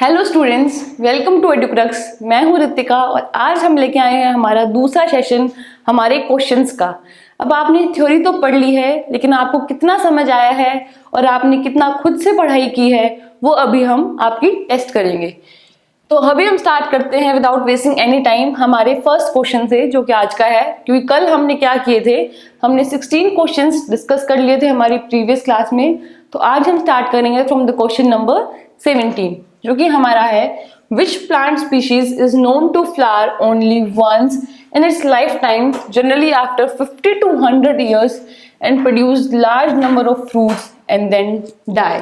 Hello students, welcome to Educrux. मैं हूँ रितिका और आज हम लेके आए हैं हमारा दूसरा सेशन हमारे क्वेश्चंस का। अब आपने थ्योरी तो पढ़ ली है, लेकिन आपको कितना समझ आया है और आपने कितना खुद से पढ़ाई की है वो अभी हम आपकी टेस्ट करेंगे। तो अभी हम स्टार्ट करते हैं विदाउट वेस्टिंग एनी टाइम हमारे फर्स्ट क्वेश्चन से, जो कि आज का है। क्योंकि कल हमने क्या किए थे, हमने 16 क्वेश्चंस डिस्कस कर लिए थे हमारी प्रीवियस क्लास में। तो आज हम स्टार्ट करेंगे फ्रॉम द क्वेश्चन नंबर 17, जो कि हमारा है which plant species is known to flower only once in its life time generally after 50 to 100 years and produce large number of fruits and then die.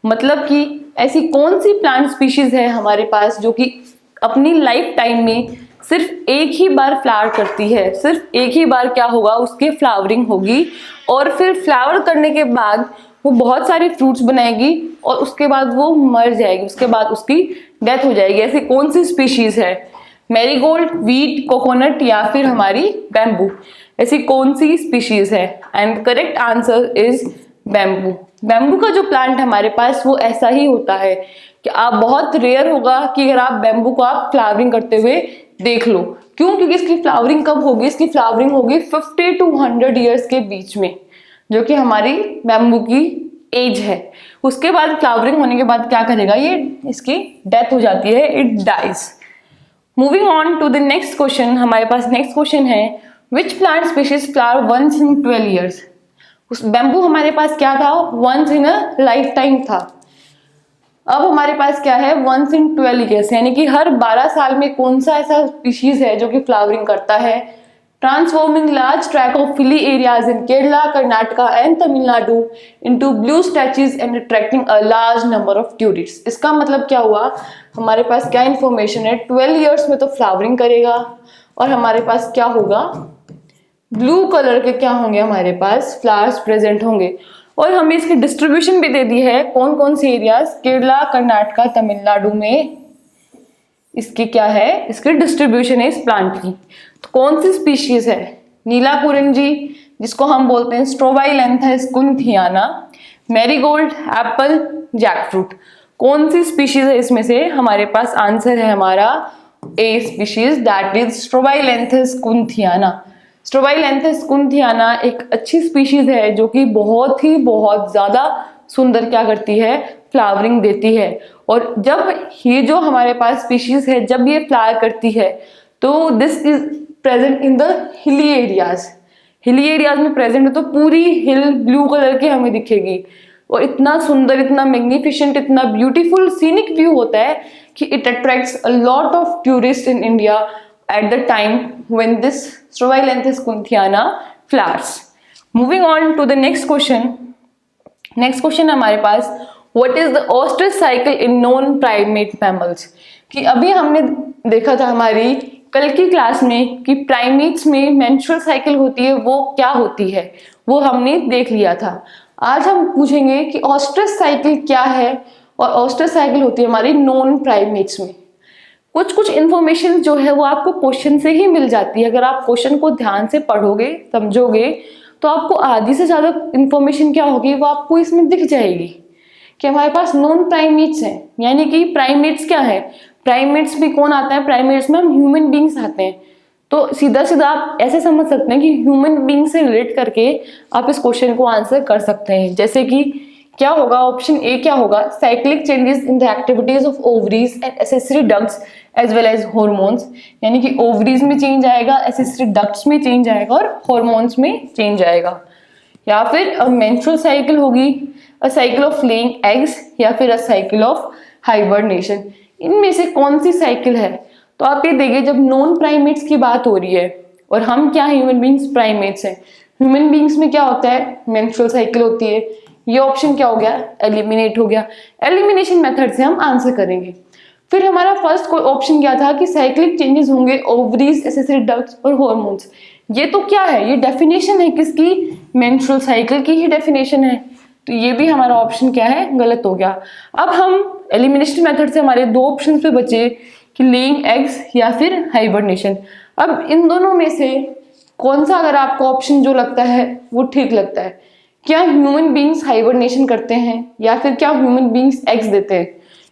मतलब कि ऐसी कौन सी plant species है हमारे पास जो कि अपनी लाइफ टाइम में सिर्फ एक ही बार फ्लावर करती है, सिर्फ एक ही बार क्या होगा उसकी फ्लावरिंग होगी और फिर फ्लावर करने के बाद वो बहुत सारे फ्रूट्स बनाएगी और उसके बाद वो मर जाएगी, उसके बाद उसकी डेथ हो जाएगी। ऐसी कौन सी स्पीशीज है? मैरीगोल्ड, वीट, कोकोनट या फिर हमारी बैम्बू। ऐसी कौन सी स्पीशीज है? And correct answer is bamboo. Bamboo का जो प्लांट हमारे पास वो ऐसा ही होता है कि आप बहुत रेयर होगा कि अगर आप बैम्बू को आप फ्लावरिंग करते हुए देख लो। क्यों? क्योंकि इसकी फ्लावरिंग कब होगी? इसकी फ्लावरिंग होगी 50 to 100 years के बीच में, जो कि हमारी बैम्बू की एज है। उसके बाद फ्लावरिंग होने के बाद क्या करेगा, ये इसकी डेथ हो जाती है, it dies. Moving on to the next question, हमारे पास नेक्स्ट क्वेश्चन है which plant species flower once in 12 years। उस बैम्बू हमारे पास क्या था? Once in a life time था। अब हमारे पास क्या है? वंस इन 12 years, यानी कि हर 12 साल में कौन सा ऐसा स्पीशीज है जो कि फ्लावरिंग करता है। Transforming large track of hilly areas in Kerala, Karnataka and Tamil Nadu into blue stretches and attracting a large number of tourists. इसका मतलब क्या हुआ? हमारे पास क्या इन्फॉर्मेशन है? 12 years में तो फ्लावरिंग करेगा और हमारे पास क्या होगा? ब्लू कलर के क्या होंगे हमारे पास? फ्लावर्स प्रेजेंट होंगे। और हमें इसकी डिस्ट्रीब्यूशन भी दे दी है, कौन कौन से एरियाज, केरला, कर्नाटका, तमिलनाडु में इसकी क्या है, इसकी डिस्ट्रीब्यूशन है इस प्लांट की। तो कौन सी स्पीशीज है? नीला कुरिंजी, जिसको हम बोलते हैं स्ट्रोबाइलेंथस कुंथियाना, मैरीगोल्ड, एप्पल, जैकफ्रूट। कौन सी स्पीशीज है इसमें से? हमारे पास आंसर है हमारा A species, that is strobilanthes kunthiana. Strobilanthes kunthiana एक अच्छी स्पीशीज है जो कि बहुत ज्यादा सुंदर क्या करती है? फ्लावरिंग देती है। और जब ये जो हमारे पास स्पीशीज है जब ये फ्लावर करती है तो this is present in the hilly areas. Hilly areas में प्रेजेंट है तो पूरी हिल ब्लू कलर की हमें दिखेगी और इतना सुंदर, इतना मैग्निफिसेंट, इतना ब्यूटीफुल सीनिक व्यू होता है कि it attracts a lot of tourist in India at the time when this Strobilenthus kunthiana flowers. Moving on to the next question. Next question हमारे पास what is the ostrich cycle in known primate mammals। कि अभी हमने देखा था हमारी कल की class में कि प्राइमेट्स में मेंस्ट्रुअल साइकिल होती है, वो क्या होती है वो हमने देख लिया था। आज हम पूछेंगे कि ऑस्ट्रिच साइकिल क्या है, और ऑस्ट्रिच साइकिल होती है हमारी नॉन प्राइमेट्स में। कुछ इन्फॉर्मेशन जो है वो आपको क्वेश्चन से ही मिल जाती है। अगर आप क्वेश्चन को ध्यान से पढ़ोगे, समझोगे, तो आपको आधी से ज्यादा इन्फॉर्मेशन क्या होगी वो आपको इसमें दिख जाएगी कि हमारे पास नॉन प्राइमेट्स हैं। यानी कि प्राइमेट्स क्या है? प्राइमेट्स में कौन आता है? प्राइमेट्स में हम ह्यूमन बींग्स आते हैं। तो सीधा सीधा आप ऐसे समझ सकते हैं कि ह्यूमन बींग से रिलेट करके आप इस क्वेश्चन को आंसर कर सकते हैं। जैसे कि क्या होगा? ऑप्शन ए क्या होगा? Cyclic changes in the activities of ovaries and accessory ducts as well as hormones. यानी कि ओवरीज में चेंज आएगा, एसेसरी डक्ट्स में चेंज आएगा और हॉर्मोन्स में चेंज आएगा। या फिर मेंस्ट्रुअल साइकिल होगी, अ साइकिल ऑफ लेइंग एग्स, या फिर अ साइकिल ऑफ हाइबरनेशन। इनमें से कौन सी साइकिल है? तो आप ये देखिए, जब नॉन प्राइमेट्स की बात हो रही है और हम क्या ह्यूमन बींग्स प्राइमेट्स हैं, ह्यूमन बींग्स में क्या होता है? मेंस्ट्रुअल साइकिल होती है। ये ऑप्शन क्या हो गया? एलिमिनेट हो गया। एलिमिनेशन मेथड से हम आंसर करेंगे। फिर हमारा फर्स्ट ऑप्शन क्या था कि साइक्लिक चेंजेस होंगे ओवरीज, एसेसरी डक्ट्स और हॉर्मोन्स। ये तो क्या है? ये डेफिनेशन है किसकी? मेंस्ट्रुअल साइकिल की ही डेफिनेशन है। तो ये भी हमारा ऑप्शन क्या है? गलत हो गया। अब हम एलिमिनेशन मेथड से हमारे दो ऑप्शन पे बचे कि लेइंग एग्स या फिर हाइबरनेशन। अब इन दोनों में से कौन सा अगर आपको ऑप्शन जो लगता है वो ठीक लगता है? क्या ह्यूमन बींग्स हाइबरनेशन करते हैं या फिर क्या ह्यूमन बींग्स एग्स देते हैं?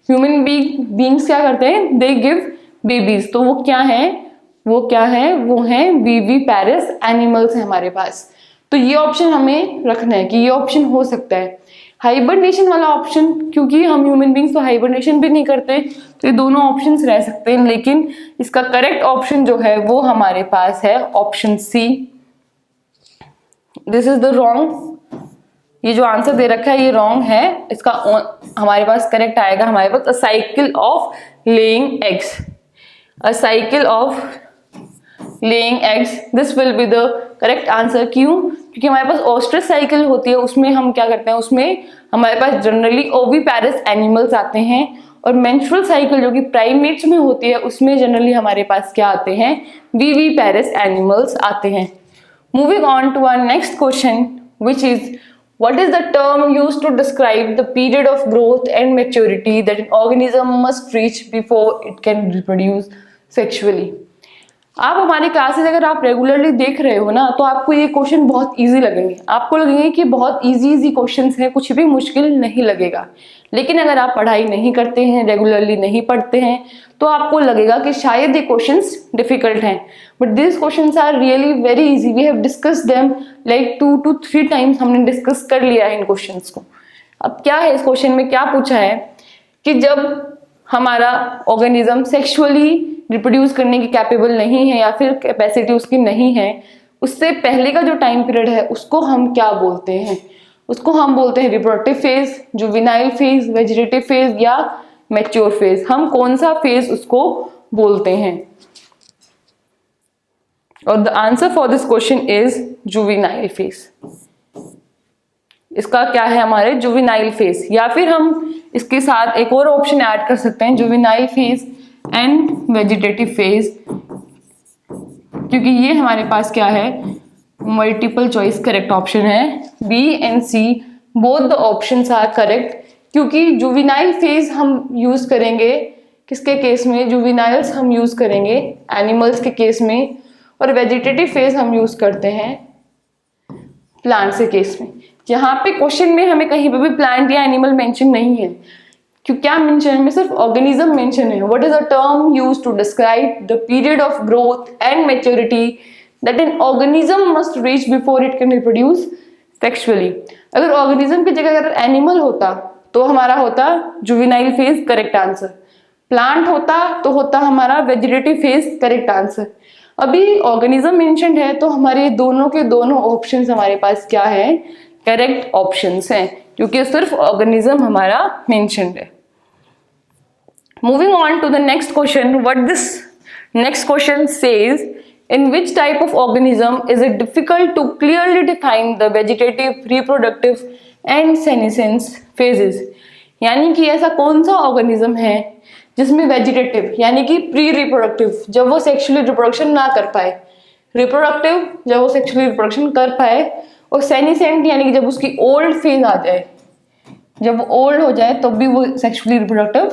ह्यूमन बींग्स क्या करते हैं, दे गिव बेबीज। तो वो क्या है, वो है विविपैरस एनिमल्स है हमारे पास। तो ये ऑप्शन हमें रखना है कि ये ऑप्शन हो सकता है। हाइबरनेशन वाला ऑप्शन, क्योंकि हम ह्यूमन बींग्स तो हाइबरनेशन भी नहीं करते, तो ये दोनों ऑप्शंस रह सकते हैं, लेकिन इसका करेक्ट ऑप्शन जो है वो हमारे पास है option C. This is the wrong, ये जो आंसर दे रखा है ये रॉन्ग है। इसका हमारे पास करेक्ट आएगा हमारे पास a cycle of laying eggs, a cycle of laying eggs, this will be the correct answer. क्यों? क्योंकि हमारे पास ऑस्ट्रिच साइकिल होती है, उसमें हम क्या करते हैं, उसमें हमारे पास जनरली ओविपैरस एनिमल्स आते हैं, और मेंस्ट्रुअल साइकिल जो कि प्राइमेट्स में होती है उसमें जनरली हमारे पास क्या आते हैं, विविपैरस एनिमल्स आते हैं। Moving on to our next question which is what is the term used to describe the period of growth and maturity that an organism must reach before it can reproduce sexually? आप हमारी classes अगर आप regularly देख रहे हो ना, तो आपको ये क्वेश्चन बहुत इजी लगेंगे, आपको लगेंगे कि बहुत इजी क्वेश्चंस हैं, कुछ भी मुश्किल नहीं लगेगा। लेकिन अगर आप पढ़ाई नहीं करते हैं, रेगुलरली नहीं पढ़ते हैं, तो आपको लगेगा कि शायद ये क्वेश्चंस डिफिकल्ट हैं, but this questions are really very easy. We have discussed them like 2 to 3 times, हमने डिस्कस कर लिया है इन क्वेश्चंस को। अब क्या है इस क्वेश्चन में, क्या पूछा है कि जब हमारा ऑर्गेनिज्म सेक्सुअली रिप्रोड्यूस करने की कैपेबल नहीं है या फिर कैपेसिटी उसकी नहीं है, उससे पहले का जो टाइम पीरियड है उसको हम क्या बोलते हैं? उसको हम बोलते हैं reproductive phase, juvenile phase, vegetative phase या मैच्योर फेज। हम कौन सा फेज उसको बोलते हैं? और the answer for this question is juvenile phase. इसका क्या है, हमारे जुवेनाइल फेज, या फिर हम इसके साथ एक और ऑप्शन ऐड कर सकते हैं, juvenile phase and vegetative phase, क्योंकि ये हमारे पास क्या है, मल्टीपल चॉइस करेक्ट ऑप्शन है। B and C both the options are correct, क्योंकि जुवेनाइल फेज हम यूज करेंगे किसके केस में, जुवेनाइल्स हम यूज करेंगे एनिमल्स के केस में, और वेजिटेटिव फेज हम यूज करते हैं प्लांट्स के केस में। यहाँ पे क्वेश्चन में हमें कहीं पे भी प्लांट या एनिमल मेंशन नहीं है, क्यों क्या मेंशन है, सिर्फ ऑर्गेनिज्म मेंशन है। What is the term used to describe the period of growth and maturity that an organism must reach before it can reproduce sexually. अगर ऑर्गेनिज्म की जगह अगर एनिमल होता तो हमारा होता juvenile phase correct answer, plant होता तो होता हमारा वेजिटेटिव फेज करेक्ट आंसर। अभी ऑर्गेनिज्म मेंशन्ड है तो हमारे दोनों के दोनों ऑप्शंस हमारे पास क्या है, करेक्ट ऑप्शंस हैं, क्योंकि सिर्फ ऑर्गेनिज्म हमारा मेंशन्ड है। Moving on to the next question, what this next question says, in which type of organism is it difficult to clearly define the vegetative, reproductive and senescence phases? यानी कि ऐसा कौन सा ऑर्गेनिज्म है जिसमें vegetative यानी कि प्री रिप्रोडक्टिव जब वो सेक्सुअली रिप्रोडक्शन ना कर पाए, रिप्रोडक्टिव जब वो सेक्सुअली रिप्रोडक्शन कर पाए, और सेनिसेंट यानी कि जब उसकी ओल्ड फेज आ जाए, जब वो ओल्ड हो जाए तब भी वो सेक्सुअली रिप्रोडक्टिव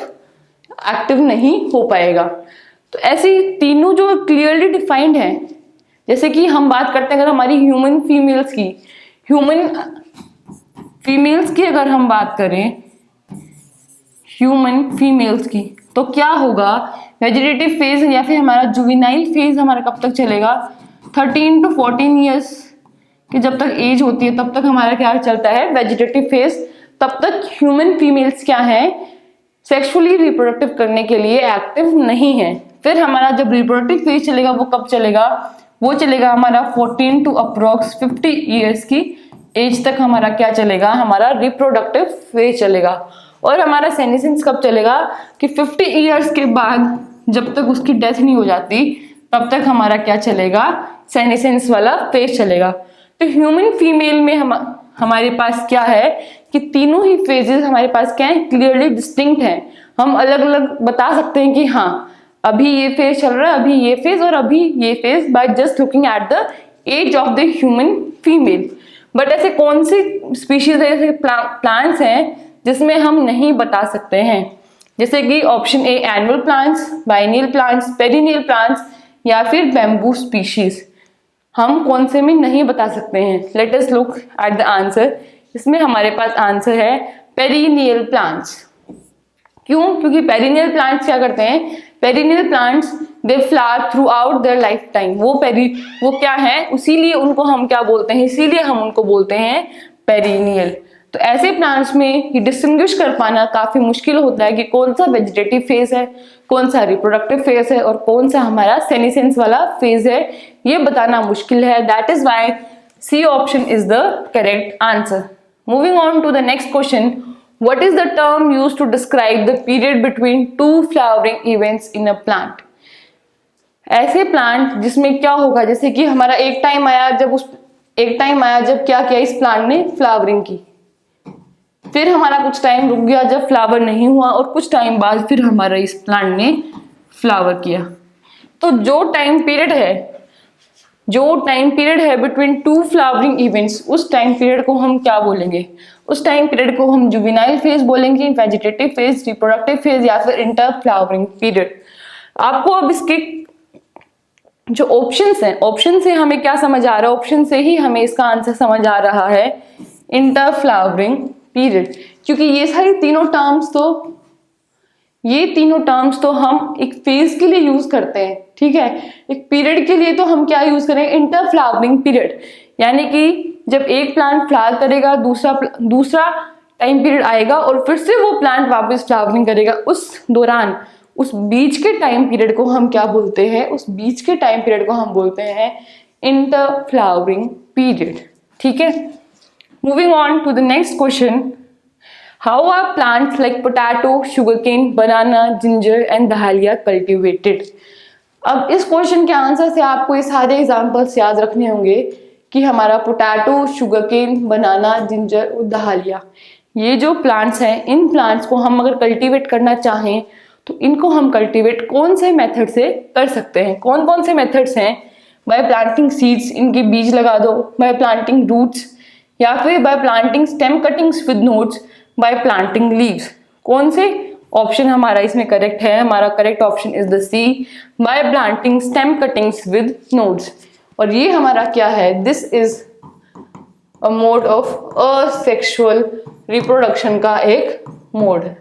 एक्टिव नहीं हो पाएगा। तो ऐसी तीनों जो क्लियरली डिफाइंड हैं, जैसे कि हम बात करते हैं अगर हमारी ह्यूमन फीमेल्स की अगर हम बात करें ह्यूमन फीमेल्स की, तो क्या होगा, वेजिटेटिव फेज या फिर हमारा जुवेनाइल फेज हमारा कब तक चलेगा, 13 to 14 ईयर्स की जब तक एज होती है तब तक हमारा क्या चलता है, वेजिटेटिव फेज। तब तक ह्यूमन फीमेल्स क्या है, सेक्सुअली रिप्रोडक्टिव करने के लिए एक्टिव नहीं है। फिर हमारा जब रिप्रोडक्टिव फेज चलेगा वो कब चलेगा, वो चलेगा हमारा 14 to अप्रोक्स 50 ईयर्स की एज तक हमारा क्या चलेगा, हमारा रिप्रोडक्टिव फेज चलेगा। और हमारा सेनेसेंस कब चलेगा कि 50 ईयर्स के बाद जब तक उसकी डेथ नहीं हो जाती तब तक हमारा क्या चलेगा, सेनेसेंस वाला फेज चलेगा। तो ह्यूमन फीमेल में हमारे पास क्या है कि तीनों ही फेजेस हमारे पास क्या है, क्लियरली डिस्टिंक्ट हैं। हम अलग अलग बता सकते हैं कि हाँ अभी ये फेज चल रहा है, अभी ये फेज और अभी ये phase, by just looking at the age of the human female. But ऐसे कौन सी स्पीशीज ऐसे प्लांट्स हैं जिसमें हम नहीं बता सकते हैं, जैसे कि option A annual plants, biennial plants, perennial plants या फिर बैम्बू स्पीशीज। हम कौन से में नहीं बता सकते हैं। Let us look at the answer. इसमें हमारे पास आंसर है पेरिनियल प्लांट्स, क्यों? क्योंकि पेरिनियल प्लांट्स क्या करते हैं, perennial plants they flower throughout their life time. वो क्या है, इसीलिए उनको हम क्या बोलते हैं, इसीलिए हम उनको बोलते हैं पेरिनियल। तो ऐसे प्लांट्स में ये डिस्टिंग्विश कर पाना काफी मुश्किल होता है कि कौन सा वेजिटेटिव फेज है, कौन सा रिप्रोडक्टिव फेज है और कौन सा हमारा सेनेसेंस वाला फेज है, ये बताना मुश्किल है। That is why C option is the correct answer. Moving on to the next question, what is the term used to describe the period between two flowering events in a plant? ऐसे plant जिसमें क्या होगा, जैसे कि हमारा एक time आया जब क्या किया इस प्लांट ने, फ्लावरिंग की, फिर हमारा कुछ टाइम रुक गया जब फ्लावर नहीं हुआ और कुछ टाइम बाद फिर हमारा इस प्लांट ने फ्लावर किया। तो जो टाइम पीरियड है बिटवीन टू फ्लावरिंग इवेंट्स, उस टाइम पीरियड को हम क्या बोलेंगे? उस टाइम पीरियड को हम जुवेनाइल फेज बोलेंगे, वेजिटेटिव फेज, रिप्रोडक्टिव फेज या फिर इंटर फ्लावरिंग पीरियड। आपको अब इसके जो ऑप्शंस हैं, ऑप्शन से हमें क्या समझ आ रहा है, ऑप्शन से ही हमें इसका आंसर समझ आ रहा है, इंटर फ्लावरिंग पीरियड। क्योंकि ये तीनों टर्म्स तो हम एक फेज के लिए यूज करते हैं, ठीक है। एक पीरियड के लिए तो हम क्या यूज करेंगे, इंटर फ्लावरिंग पीरियड। यानी कि जब एक प्लांट फ्लावर करेगा, दूसरा टाइम पीरियड आएगा और फिर से वो प्लांट वापस फ्लावरिंग करेगा, उस दौरान उस बीच के टाइम पीरियड को हम क्या बोलते हैं, उस बीच के टाइम पीरियड को हम बोलते हैं इंटर फ्लावरिंग पीरियड, ठीक है। Moving on to the next question, how are plants like potato, sugarcane, banana, ginger and dahlia cultivated? अब इस क्वेश्चन के आंसर से आपको ये सारे एग्जांपल्स याद रखने होंगे कि हमारा पोटैटो, शुगरकेन, बनाना, जिंजर और दहालिया, ये जो प्लांट्स हैं, इन प्लांट्स को हम अगर कल्टीवेट करना चाहें तो इनको हम कल्टीवेट कौन से मेथड से कर सकते हैं? कौन कौन से मेथड्स हैं? बाय प्लांटिंग सीड्स, इनके बीज लगा दो, बाय प्लांटिंग रूट्स, या फिर by planting stem cuttings with nodes, by planting leaves. कौन से ऑप्शन हमारा इसमें करेक्ट है? हमारा correct option is the C, by planting stem cuttings with nodes. और ये हमारा क्या है? This is a mode of asexual reproduction का एक मोड है।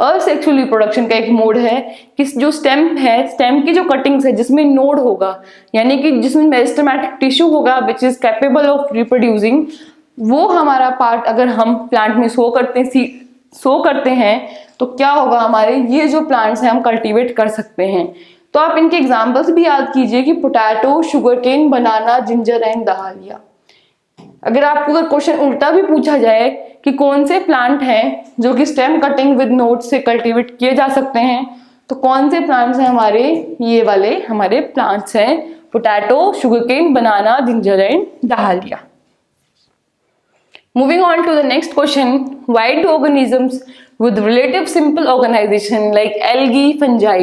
असेक्सुअल रिप्रोडक्शन का एक मोड है कि जो स्टेम है, स्टेम की जो कटिंग्स है जिसमें नोड होगा, यानी कि जिसमें मेरिस्टेमेटिक टिश्यू होगा which is capable of reproducing, वो हमारा पार्ट अगर हम प्लांट में शो करते हैं तो क्या होगा, हमारे ये जो प्लांट्स हैं हम कल्टीवेट कर सकते हैं। तो आप इनके एग्जांपल्स भी याद कीजिए कि potato, sugarcane, banana, ginger and dahlia. अगर आपको अगर क्वेश्चन उल्टा भी पूछा जाए कि कौन से प्लांट हैं जो कि स्टेम कटिंग विद नोड्स से कल्टीवेट किए जा सकते हैं, तो कौन से प्लांट्स हैं हमारे? ये वाले हमारे प्लांट्स हैं, potato, sugarcane, banana, ginger and dahlia. Moving on to the next question, why do organisms with relative simple organization like algae, fungi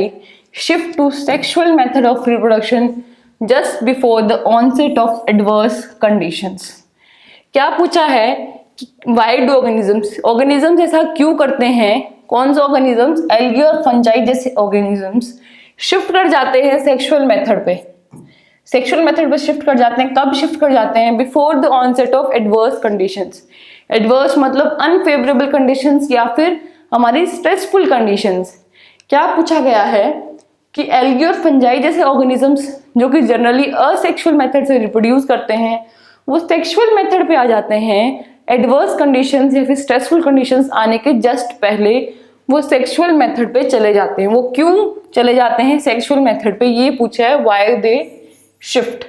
shift to sexual method of reproduction just before the onset of adverse conditions? क्या पूछा है कि why do organisms ऐसा क्यों करते हैं? कौन से ऑर्गेनिजम्स? एल्गी और फंजाई जैसे ऑर्गेनिजम्स शिफ्ट कर जाते हैं सेक्सुअल मेथड पे शिफ्ट कर जाते हैं। कब शिफ्ट कर जाते हैं? Before the onset of adverse conditions. Adverse मतलब अनफेवरेबल कंडीशंस या फिर हमारी स्ट्रेसफुल कंडीशंस। क्या पूछा गया है कि एल्गी और फंजाई जैसे ऑर्गेनिजम्स जो कि जनरली असेक्सुअल मेथड से रिप्रोड्यूस करते हैं, वो सेक्सुअल मेथड पे आ जाते हैं एडवर्स कंडीशंस या फिर स्ट्रेसफुल कंडीशंस आने के जस्ट पहले वो सेक्सुअल मेथड पे चले जाते हैं। वो क्यों चले जाते हैं सेक्सुअल मेथड पे, ये पूछा है, व्हाई दे शिफ्ट।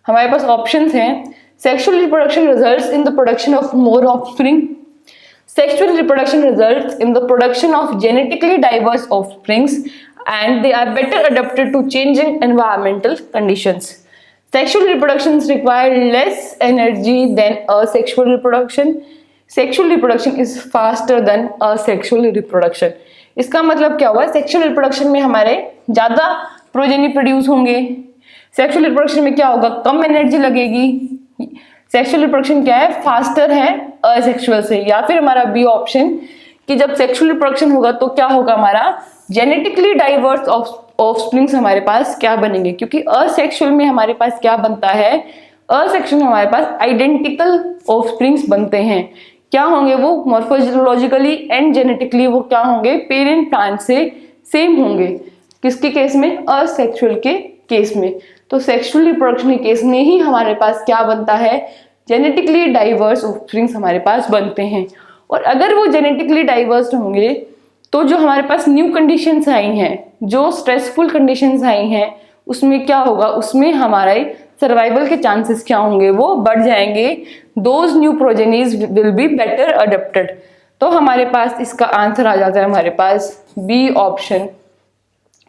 हमारे पास ऑप्शंस हैं, sexual reproduction results in the production of more offspring, sexual reproduction results in the production of genetically diverse offsprings and they are better adapted to changing environmental conditions. Sexual reproductions require less energy than asexual reproduction. Sexual reproduction is faster than asexual reproduction. इसका मतलब क्या हुआ? Sexual reproduction में हमारे ज्यादा progeny produce होंगे। Sexual reproduction में क्या होगा? कम एनर्जी लगेगी। सेक्सुअल रिप्रोडक्शन क्या है? फास्टर है असेक्सुअल से। या फिर हमारा बी ऑप्शन कि जब सेक्सुअल रिप्रोडक्शन होगा तो क्या होगा? हमारा जेनेटिकली डाइवर्स ऑफस्प्रिंग्स हमारे पास क्या बनेंगे, क्योंकि असेक्सुअल में हमारे पास क्या बनता है? असेक्सुअल में हमारे पास आइडेंटिकल ऑफस्प्रिंग्स बनते हैं। क्या होंगे वो मॉर्फोलॉजिकली एंड जेनेटिकली वो क्या होंगे, पेरेंट प्लांट से सेम होंगे। किसके केस में, असेक्सुअल के केस में। तो सेक्सुअल रिप्रोडक्शन के केस में ही हमारे पास क्या बनता है, जेनेटिकली डाइवर्स ऑफस्प्रिंग्स हमारे पास बनते हैं। और अगर वो जेनेटिकली डाइवर्स होंगे तो जो हमारे पास न्यू कंडीशंस आई हैं, जो स्ट्रेसफुल कंडीशंस आई हैं, उसमें क्या होगा, उसमें हमारे सर्वाइवल के चांसेस क्या होंगे, वो बढ़ जाएंगे। Those new progenies will be better adapted. तो हमारे पास इसका आंसर आ जाता है हमारे पास बी ऑप्शन।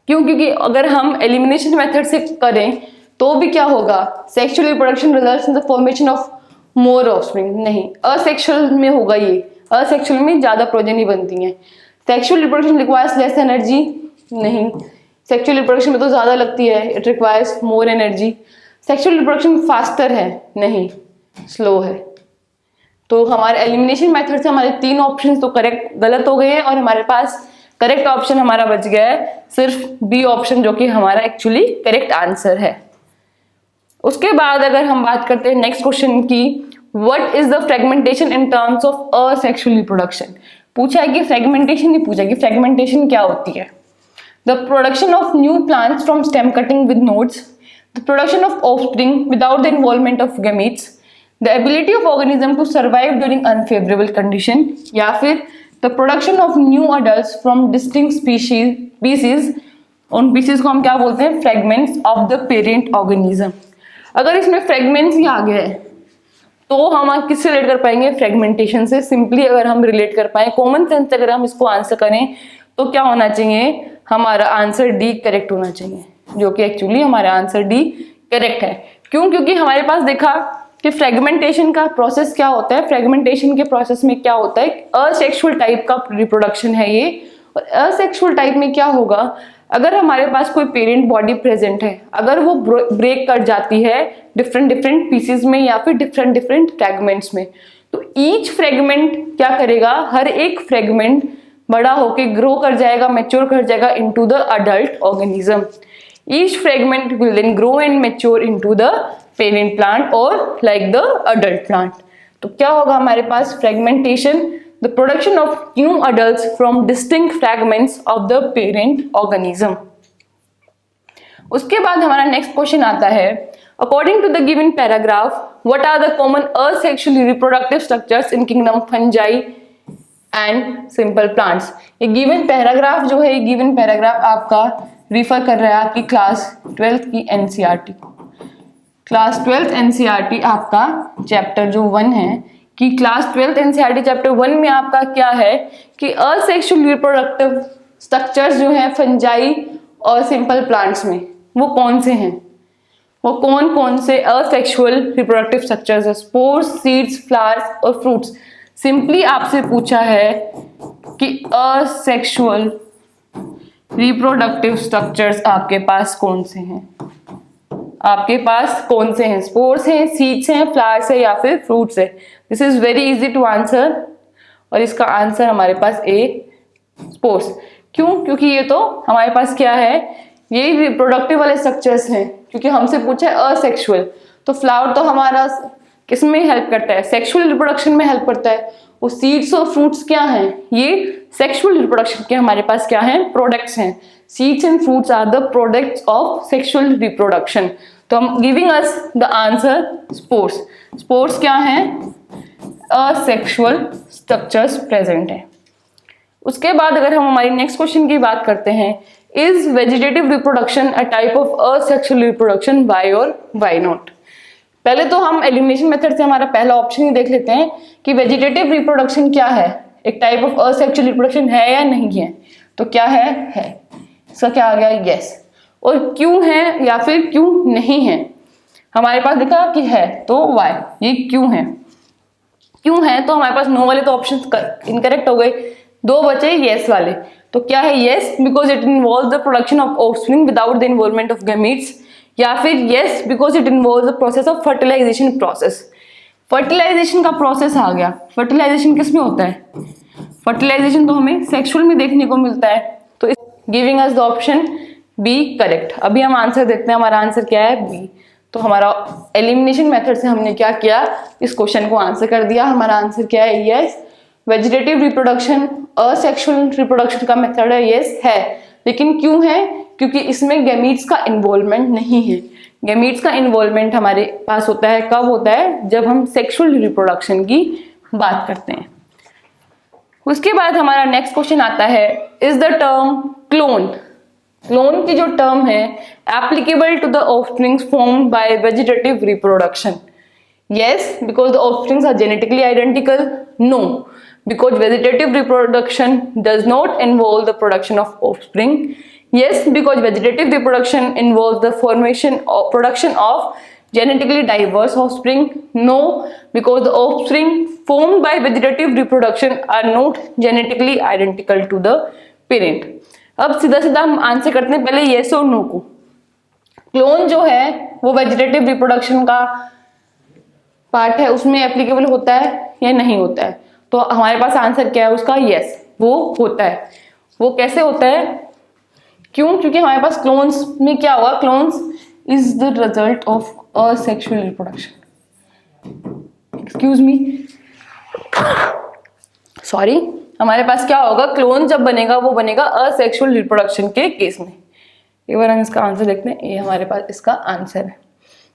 क्यों, क्योंकि अगर हम एलिमिनेशन मेथड से करें तो भी क्या होगा, sexual reproduction results in the formation of more offspring, नहीं, असेक्सुअल में होगा ये, असेक्सुअल में ज्यादा प्रोजेनी बनती हैं। Sexual reproduction requires less energy, नहीं, सेक्सुअल रिप्रोडक्शन में तो ज्यादा लगती है, it requires more energy. Sexual reproduction faster है, नहीं, स्लो है। तो हमारे एलिमिनेशन मेथड से हमारे 3 ऑप्शन तो करेक्ट गलत हो गए हैं और हमारे पास करेक्ट ऑप्शन हमारा बच गया है सिर्फ बी ऑप्शन, जो कि हमारा एक्चुअली करेक्ट आंसर है। उसके बाद अगर हम बात करते हैं नेक्स्ट क्वेश्चन की, what is the fragmentation in terms of asexual reproduction. पूछा है कि फ्रेगमेंटेशन नहीं पूछा कि फ्रेगमेंटेशन क्या होती है। The production of new plants from stem cutting with nodes, the production of offspring without the involvement of gametes, the ability of organism to survive during unfavourable condition, या फिर the production of new adults from distinct species. उन pieces को हम क्या बोलते हैं, fragments of the parent organism. अगर इसमें फ्रेगमेंट्स ही आ गए तो हम किससे रिलेट कर पाएंगे, फ्रेगमेंटेशन से। सिंपली अगर हम रिलेट कर पाए, कॉमन सेंस से अगर हम इसको आंसर करें तो क्या होना चाहिए, हमारा आंसर डी करेक्ट होना चाहिए, जो कि एक्चुअली हमारा आंसर डी करेक्ट है। क्यों, क्योंकि हमारे पास देखा कि फ्रेगमेंटेशन का प्रोसेस क्या होता है, फ्रेगमेंटेशन के प्रोसेस में क्या होता है, असेक्सुअल टाइप का रिप्रोडक्शन है ये। और असेक्सुअल टाइप में क्या होगा, अगर हमारे पास कोई पेरेंट बॉडी प्रेजेंट है, अगर वो ब्रेक कर जाती है डिफरेंट पीसेस में या फिर डिफरेंट फ्रेगमेंट्स में, तो ईच फ्रेगमेंट क्या करेगा, हर एक फ्रेगमेंट बड़ा होके ग्रो कर जाएगा, मैच्योर कर जाएगा into the adult organism. Each fragment will then grow and mature into the parent plant और लाइक द अडल्ट प्लांट। तो क्या होगा हमारे पास, fragmentation, the production of new adults from distinct fragments of the parent organism। उसके बाद हमारा next question आता है, according to the given paragraph what are the common asexually reproductive structures in kingdom fungi and simple plants. ये given paragraph जो है, ये given paragraph आपका रिफर कर रहा है आपकी क्लास 12th की एनसीईआरटी, क्लास 12th एनसीईआरटी आपका चैप्टर जो 1 है कि क्लास 12th एनसीईआरटी चैप्टर 1 में आपका क्या है कि असेक्सुअल रिप्रोडक्टिव स्ट्रक्चर्स जो हैं फंजाई और सिंपल प्लांट्स में वो कौन से हैं, वो कौन कौन से असेक्सुअल रिप्रोडक्टिव स्ट्रक्चर्स है, स्पोर्स, सीड्स, फ्लावर्स और फ्रूट्स। सिंपली आपसे पूछा है कि असेक्सुअल रिप्रोडक्टिव स्ट्रक्चर्स आपके पास कौन से हैं, आपके पास कौन से हैं, स्पोर्स हैं, सीड्स हैं, फ्लावर्स है या फिर फ्रूट्स है। This is very easy to answer और इसका आंसर हमारे पास ए, स्पोर्स। क्यों, क्योंकि ये तो हमारे पास क्या है, ये रिप्रोडक्टिव वाले स्ट्रक्चर्स हैं, क्योंकि हमसे पूछा है असेक्सुअल, तो फ्लावर तो हमारा किसमें हेल्प करता है, सेक्सुअल रिप्रोडक्शन में हेल्प करता है। वो सीड्स और फ्रूट्स क्या हैं, ये सेक्सुअल रिप्रोडक्शन के हमारे पास क्या हैं, प्रोडक्ट्स हैं। Seeds and fruits are the products of sexual reproduction. तो हम giving us the answer spores. Spores क्या हैं, असेक्सुअल स्ट्रक्चर्स प्रेजेंट है। उसके बाद अगर हम हमारी नेक्स्ट क्वेश्चन की बात करते हैं, is vegetative reproduction a type of asexual reproduction, why और वाई नॉट। पहले तो हम एलिमिनेशन मेथड से हमारा पहला ऑप्शन ही देख लेते हैं कि वेजिटेटिव रिप्रोडक्शन क्या है, एक टाइप ऑफ असेक्सुअल रिप्रोडक्शन है या नहीं है। तो क्या है, इसका क्या आ गया, यस। और क्यों है या फिर क्यों नहीं है, हमारे पास देखा कि है तो वाई, ये क्यों है, क्यों है तो हमारे पास नो वाले तो ऑप्शन इनकरेक्ट हो गए, 2 बचे यस वाले। तो क्या है, yes because it involve the production of offspring without the involvement of gametes, या फिर yes because it involve the process of fertilisation process. Fertilisation का प्रोसेस आ गया, फर्टिलाइजेशन किस में होता है, फर्टिलाइजेशन तो हमें सेक्सुअल में देखने को मिलता है, तो giving us the option B correct. अभी हम आंसर देखते हैं, हमारा आंसर क्या है, बी। तो हमारा एलिमिनेशन मेथड से हमने क्या किया, इस क्वेश्चन को आंसर कर दिया। हमारा आंसर क्या है, yes. Vegetative reproduction asexual reproduction का मेथड है, यस है। लेकिन क्यों है, क्योंकि इसमें गैमीट्स का इन्वॉल्वमेंट नहीं है। गैमीट्स का इन्वॉल्वमेंट हमारे पास होता है कब होता है, जब हम सेक्सुअल रिप्रोडक्शन की बात करते हैं। उसके बाद हमारा नेक्स्ट क्वेश्चन आता है, is the term clone, clone की जो टर्म है applicable to the offsprings formed by vegetative reproduction? Yes, because the offsprings are genetically identical. No, because vegetative reproduction does not involve the production of offspring. Yes, because vegetative reproduction involves the formation or production of genetically diverse offspring. No, because the offspring formed by vegetative reproduction are not genetically identical to the parent. अब सीधा सीधा हम answer करते हैं पहले yes और no को। Clone जो है वो वेजिटेटिव रिप्रोडक्शन का पार्ट है, उसमें एप्लीकेबल होता है या नहीं होता है? तो हमारे पास आंसर क्या है उसका, yes, वो होता है। वो कैसे होता है, क्यों? क्योंकि हमारे पास क्लोन्स में क्या होगा, clones is the result of asexual reproduction. Excuse me, sorry. हमारे पास क्या होगा, क्लोन जब बनेगा वो बनेगा असेक्सुअल रिप्रोडक्शन के केस में। एक बार हम इसका आंसर देखते हैं, ये हमारे पास इसका आंसर है।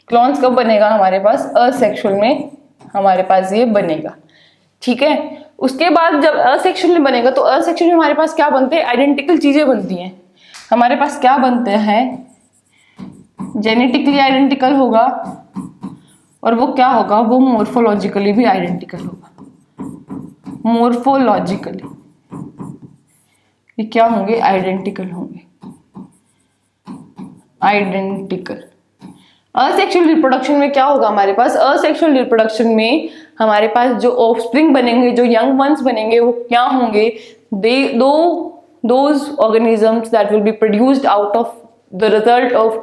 क्लोन्स कब बनेगा हमारे पास, असेक्सुअल में हमारे पास ये बनेगा, ठीक है। उसके बाद जब असेक्सुअल में बनेगा तो असेक्सुअल में हमारे पास क्या बनते हैं, आइडेंटिकल चीजें बनती हैं। हमारे पास क्या बनते हैं, जेनेटिकली आइडेंटिकल होगा और वो क्या होगा, वो मोर्फोलॉजिकली भी आइडेंटिकल होगा। मोर्फोलॉजिकली ये क्या होंगे, आइडेंटिकल होंगे, आइडेंटिकल। असेक्सुअल रिप्रोडक्शन में क्या होगा हमारे पास, असेक्सुअल रिप्रोडक्शन में हमारे पास जो ऑफस्प्रिंग बनेंगे, जो यंग वंस बनेंगे, वो क्या होंगे, those organisms that will be produced out of the result of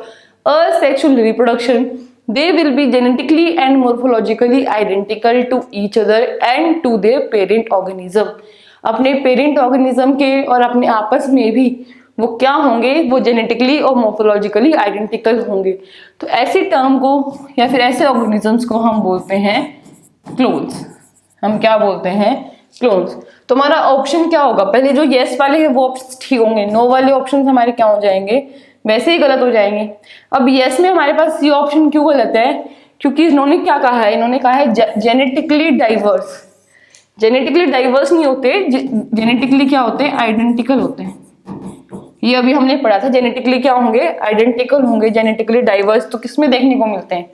asexual reproduction, they will be genetically and morphologically identical to each other and to their parent organism. अपने parent organism के और अपने आपस में भी वो क्या होंगे, वो जेनेटिकली और मोर्फोलॉजिकली आइडेंटिकल होंगे। तो ऐसी टर्म को या फिर ऐसे ऑर्गेनिजम्स को हम बोलते हैं क्लोन्स। हम क्या बोलते हैं, क्लोन्स। तो हमारा ऑप्शन क्या होगा, पहले जो येस वाले हैं वो ऑप्शन ठीक होंगे, नो वाले ऑप्शन हमारे क्या हो जाएंगे, वैसे ही गलत हो जाएंगे। अब येस में हमारे पास ये ऑप्शन क्यों गलत है, क्योंकि इन्होंने क्या कहा है, इन्होंने कहा है जेनेटिकली डाइवर्स। जेनेटिकली डाइवर्स नहीं होते, जेनेटिकली क्या होते हैं, आइडेंटिकल होते हैं। ये अभी हमने पढ़ा था, जेनेटिकली क्या होंगे, आइडेंटिकल होंगे। जेनेटिकली डाइवर्स तो किसमें देखने को मिलते हैं,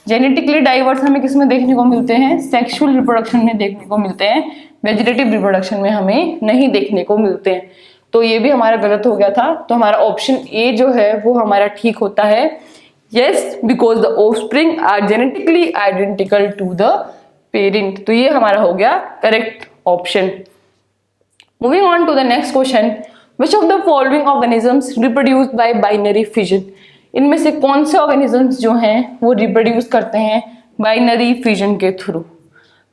जेनेटिकली डाइवर्स हमें किसमें देखने को मिलते हैं, सेक्सुअल रिप्रोडक्शन में देखने को मिलते हैं, वेजिटेटिव रिप्रोडक्शन में हमें नहीं देखने को मिलते हैं। तो ये भी हमारा गलत हो गया था। तो हमारा ऑप्शन ए जो है वो हमारा ठीक होता है, yes, because the offspring are genetically identical to the parent. तो ये हमारा हो गया correct option. Moving on to the next question, which of the following organisms reproduced by binary fission? इनमें से कौन से ऑर्गेनिजम्स जो हैं वो रिप्रोड्यूस करते हैं बाइनरी फिजन के थ्रू?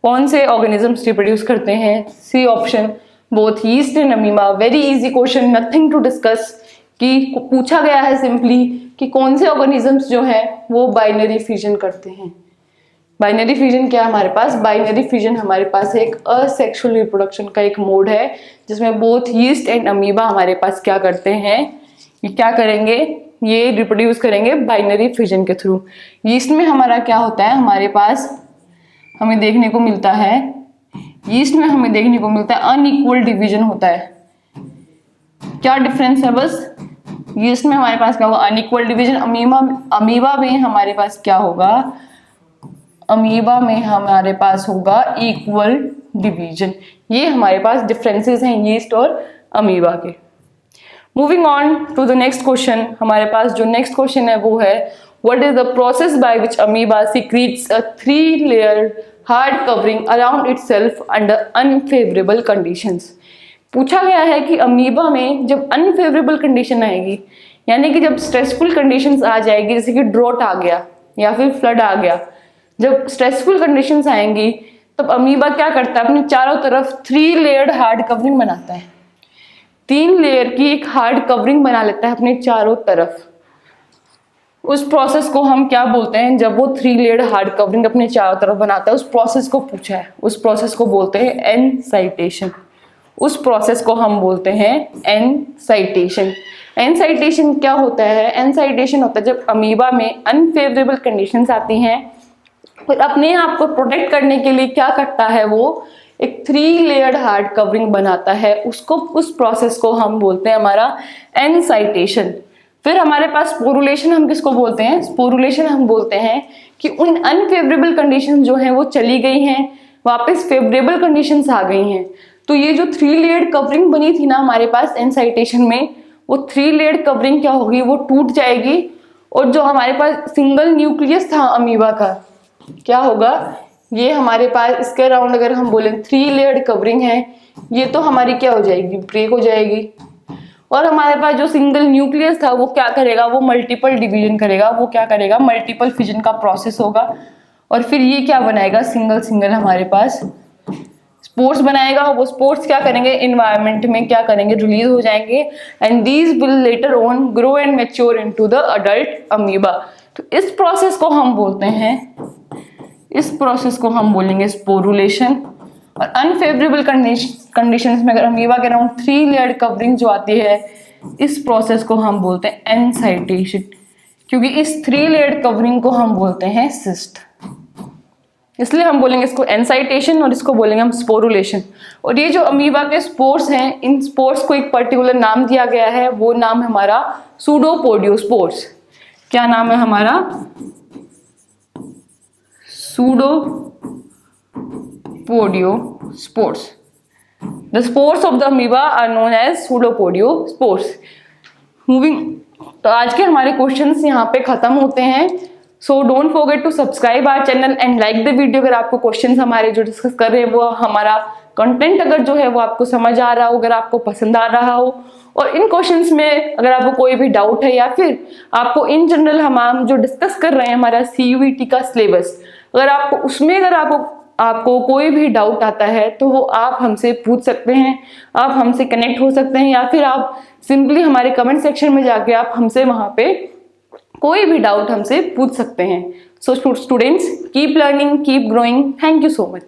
कौन से ऑर्गेनिजम्स रिप्रोड्यूस करते हैं? C option, both yeast and amoeba. Very easy question, nothing to discuss, कि पूछा गया है सिंपली कि कौन से ऑर्गेनिजम्स जो है वो बाइनरी फिजन करते हैं। बाइनरी फिजन क्या है हमारे पास, बाइनरी फिजन हमारे पास एक असेक्सुअल रिप्रोडक्शन का एक मोड है जिसमें बोथ यीस्ट एंड अमीबा हमारे पास क्या करते हैं, ये क्या करेंगे, ये रिप्रोड्यूस करेंगे बाइनरी फिजन के थ्रू। यीस्ट में हमारा क्या होता है, हमारे पास हमें देखने को मिलता है, यीस्ट में हमें देखने को मिलता है अनइक्वल डिवीजन होता है। क्या डिफरेंस है, बस यीस्ट में हमारे पास क्या होगा, अनइक्वल डिवीजन। अमीबा में हमारे पास क्या होगा, अमीबा में हमारे पास होगा इक्वल डिवीजन। ये हमारे पास डिफरेंसेस हैं यीस्ट और अमीबा के। Moving on to the next question, हमारे पास जो नेक्स्ट क्वेश्चन है वो है, what is the process by which amoeba secretes a 3 layer hard covering around itself under unfavourable conditions? पूछा गया है कि अमीबा में जब अनफेवरेबल कंडीशन आएगी, यानी कि जब स्ट्रेसफुल कंडीशंस आ जाएगी, जैसे कि ड्रॉट आ गया या फिर फ्लड आ गया, जब स्ट्रेसफुल कंडीशंस आएंगी तब अमीबा क्या करता है, अपने चारों तरफ 3 लेयर्ड हार्ड कवरिंग बनाता है। 3 लेयर की एक हार्ड कवरिंग बना लेता है अपने चारों तरफ। उस प्रोसेस को हम क्या बोलते हैं, जब वो 3 लेयर्ड हार्ड कवरिंग अपने चारों तरफ बनाता है, उस प्रोसेस को पूछा है, उस प्रोसेस को बोलते हैं एनसाइटेशन। उस प्रोसेस को हम बोलते हैं एनसाइटेशन। एनसाइटेशन क्या होता है? एनसाइटेशन होता है जब अमीबा में अनफेवरेबल कंडीशंस आती हैं और अपने आप को प्रोटेक्ट करने के लिए क्या करता है, वो एक 3 लेयर्ड हार्ड कवरिंग बनाता है, उसको, उस प्रोसेस को हम बोलते हैं हमारा एनसाइटेशन। फिर हमारे पास स्पोरुलेशन हम किसको बोलते हैं? स्पोरुलेशन हम बोलते हैं कि उन अनफेवरेबल कंडीशन जो हैं वो चली गई हैं, वापस फेवरेबल कंडीशंस आ गई हैं। तो ये जो 3 लेयर्ड कवरिंग बनी थी ना हमारे पास एनसाइटेशन में, वो 3 लेयर्ड कवरिंग क्या होगी, वो टूट जाएगी और जो हमारे पास सिंगल न्यूक्लियस था अमीबा का, क्या होगा, ये हमारे पास इसके अराउंड अगर हम बोले 3 लेयर्ड कवरिंग है, ये तो हमारी क्या हो जाएगी, ब्रेक हो जाएगी। और हमारे पास जो सिंगल न्यूक्लियस था वो क्या करेगा, वो मल्टीपल डिवीजन करेगा, वो क्या करेगा, मल्टीपल फिजन का प्रोसेस होगा और फिर ये क्या बनाएगा, सिंगल सिंगल हमारे पास स्पोर्स बनाएगा। वो स्पोर्स क्या करेंगे, इन्वायरमेंट में क्या करेंगे, रिलीज हो जाएंगे and these will later on grow and mature into the adult amoeba. तो इस प्रोसेस को हम बोलते हैं, इस प्रोसेस को हम बोलेंगे स्पोरुलेशन। और अनफेवरेबल कंडीशंस में अगर अमीबा के अराउंड 3 लेयर्ड कवरिंग जो आती है, इस प्रोसेस को हम बोलते हैं एनसाइटेशन, क्योंकि इस 3 लेयर्ड कवरिंग को हम बोलते हैं सिस्ट, इसलिए हम बोलेंगे इसको एनसाइटेशन और इसको बोलेंगे हम स्पोरुलेशन। और ये जो अमीबा के स्पोर्स हैं, इन स्पोर्स को एक पर्टिकुलर नाम दिया गया है, वो नाम है हमारा सूडोपोडियोस्पोर्स। क्या नाम है हमारा, Pseudopodospores. The spores of the amoeba are known as pseudopodospores. Moving, तो आज के हमारे क्वेश्चंस यहाँ पे खत्म होते हैं। So don't forget to subscribe our channel and like the video. अगर आपको क्वेश्चंस हमारे जो डिस्कस कर रहे हैं वो हमारा कंटेंट अगर जो है वो आपको समझ आ रहा हो, अगर आपको पसंद आ रहा हो, और इन क्वेश्चंस में अगर आपको कोई भी डाउट है या फिर आपको इन जनरल हम जो डिस्कस कर रहे हैं हमारा CUET का सिलेबस, अगर आपको उसमें अगर आपको कोई भी डाउट आता है तो वो आप हमसे पूछ सकते हैं, आप हमसे कनेक्ट हो सकते हैं, या फिर आप सिंपली हमारे कमेंट सेक्शन में जाके आप हमसे वहाँ पे कोई भी डाउट हमसे पूछ सकते हैं। So students, keep learning, keep growing. Thank you so much.